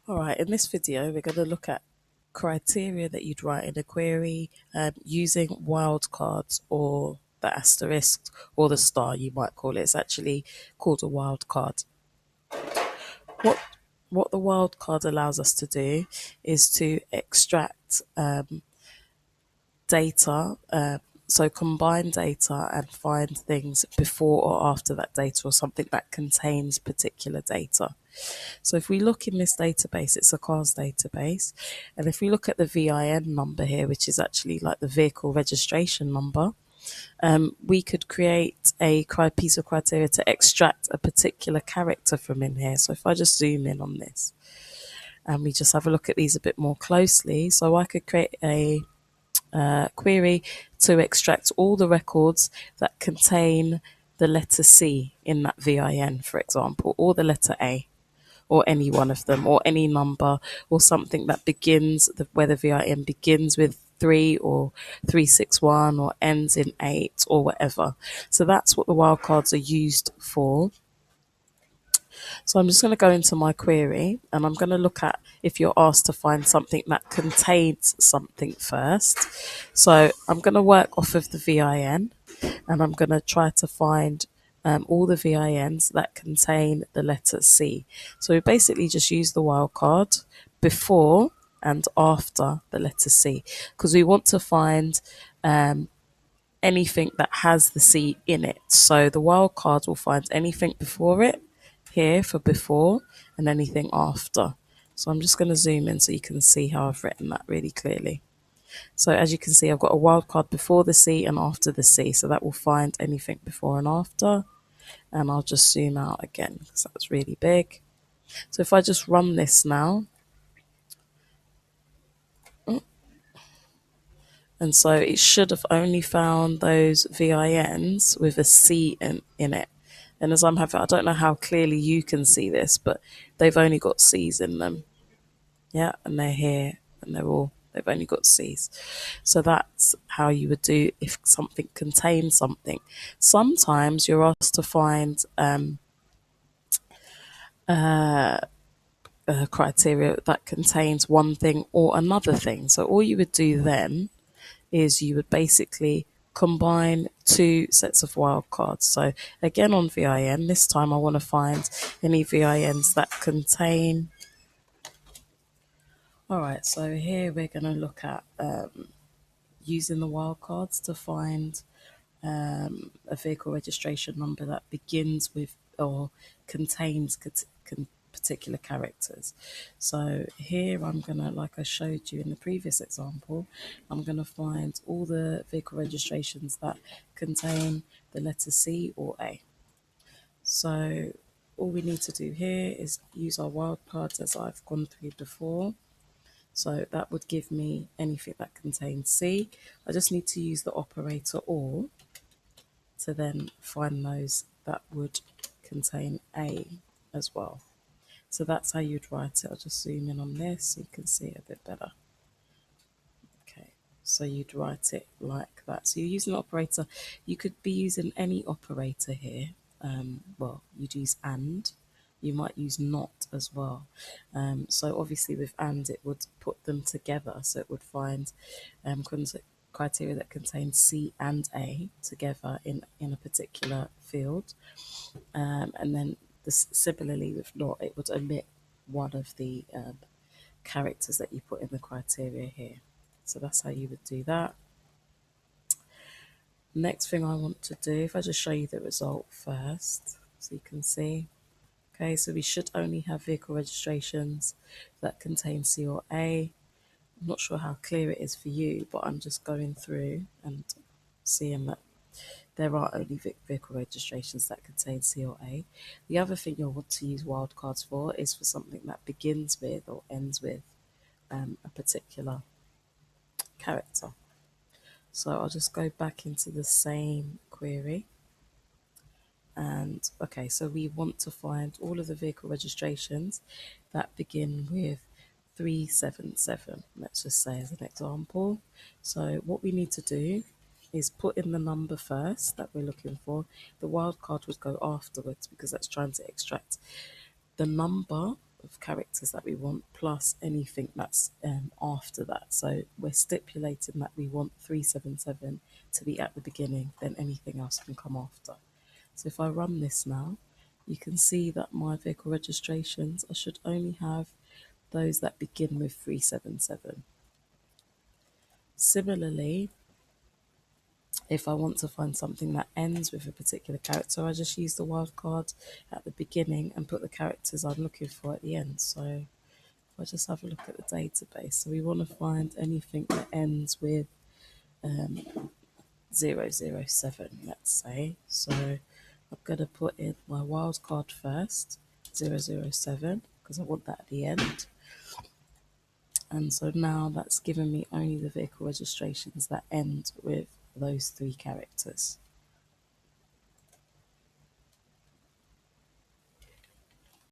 All right, in this video, we're going to look at criteria that you'd write in a query using wildcards or the asterisk or the star, you might call it. It's actually called a wildcard. What what the wildcard allows us to do is to extract data, so combine data and find things before or after that data or something that contains particular data. So if we look in this database, it's a cars database. And if we look at the VIN number here, which is actually like the vehicle registration number, we could create a piece of criteria to extract a particular character from in here. So if I just zoom in on this and we just have a look at these a bit more closely, so I could create a query to extract all the records that contain the letter C in that VIN, for example, or the letter A, or any one of them, or any number, or something that begins, whether VIN begins with 3 or 361 or ends in 8 or whatever. So that's what the wildcards are used for. So I'm just going to go into my query and I'm going to look at if you're asked to find something that contains something first. So I'm going to work off of the VIN and I'm going to try to find all the VINs that contain the letter C. So we basically just use the wildcard before and after the letter C because we want to find anything that has the C in it. So the wildcard will find anything before it here for before and anything after. So I'm just going to zoom in so you can see how I've written that really clearly. So as you can see, I've got a wildcard before the C and after the C. So that will find anything before and after. And I'll just zoom out again because that's really big. So if I just run this now, and so it should have only found those VINs with a C in it. And as I'm having, I don't know how clearly you can see this, but they've only got C's in them. Yeah, and they're here and they've only got C's. So that's how you would do if something contains something. Sometimes you're asked to find a criteria that contains one thing or another thing. So all you would do then is you would basically combine two sets of wildcards. So again on VIN, this time I want to find any VINs that contain. All right, so here we're going to look at using the wildcards to find a vehicle registration number that begins with or contains particular characters. So here I'm going to, like I showed you in the previous example, I'm going to find all the vehicle registrations that contain the letter C or A. So all we need to do here is use our wildcards as I've gone through before. So that would give me anything that contains C. I just need to use the operator OR to then find those that would contain A as well. So that's how you'd write it. I'll just zoom in on this so you can see it a bit better. Okay, so you'd write it like that. So you're using an operator. You could be using any operator here. Well, you'd use AND. You might use NOT as well. So obviously with AND it would put them together. So it would find criteria that contains C and A together in a particular field. And then similarly with NOT, it would omit one of the characters that you put in the criteria here. So that's how you would do that. Next thing I want to do, if I just show you the result first, so you can see. Okay, so we should only have vehicle registrations that contain C or A. I'm not sure how clear it is for you, but I'm just going through and seeing that there are only vehicle registrations that contain C or A. The other thing you'll want to use wildcards for is for something that begins with or ends with a particular character. So I'll just go back into the same query. And okay, so we want to find all of the vehicle registrations that begin with 377, let's just say as an example. So what we need to do is put in the number first that we're looking for. The wildcard would go afterwards because that's trying to extract the number of characters that we want, plus anything that's after that. So we're stipulating that we want 377 to be at the beginning, then anything else can come after. So if I run this now, you can see that my vehicle registrations, I should only have those that begin with 377. Similarly, if I want to find something that ends with a particular character, I just use the wildcard at the beginning and put the characters I'm looking for at the end. So if I just have a look at the database, so we want to find anything that ends with 007, let's say. So I'm going to put in my wildcard first, 007, because I want that at the end. And so now that's given me only the vehicle registrations that end with those three characters.